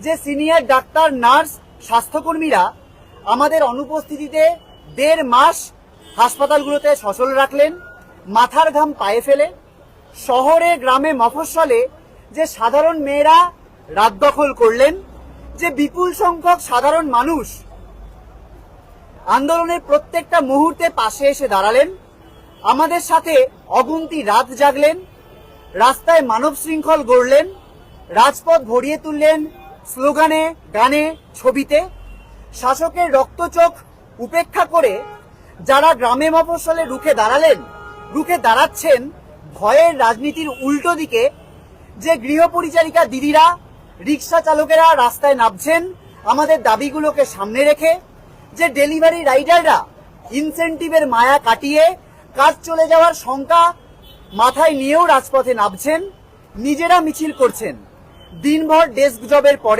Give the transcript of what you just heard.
যে senior doctor, nurse, স্বাস্থ্যকর্মীরা আমাদের অনুপস্থিতিতে 1.5 মাস হাসপাতালগুলোতে সচল রাখলেন, মাথার ঘাম পায়ে ফেলে। শহরে, গ্রামে, মফস্বলে যে সাধারণ মেয়েরা রাত দখল করলেন, যে বিপুল সংখ্যক সাধারণ মানুষ আন্দোলনের প্রত্যেকটা মুহূর্তে পাশে এসে দাঁড়ালেন, আমাদের সাথে অগুন্তি রাত জাগলেন, রাস্তায় মানব শৃঙ্খল গড়লেন, রাজপথ ভরিয়ে তুললেন স্লোগানে, গানে, ছবিতে। শাসকের রক্তচোখ উপেক্ষা করে যারা গ্রামে মফস্বলে রুখে দাঁড়ালেন, রুখে দাঁড়াচ্ছেন ভয়ের রাজনীতির উল্টো দিকে, যে গৃহপরিচারিকা দিদিরা, রিক্সা চালকেরা রাস্তায় নামছেন আমাদের দাবিগুলোকে সামনে রেখে, যে ডেলিভারি রাইডাররা ইনসেন্টিভের মায়া কাটিয়ে কাজ চলে যাওয়ার শঙ্কা মাথায় নিয়েও রাজপথে নামছেন, নিজেরা মিছিল করছেন। দিনভর ডেস্ক জবের পরে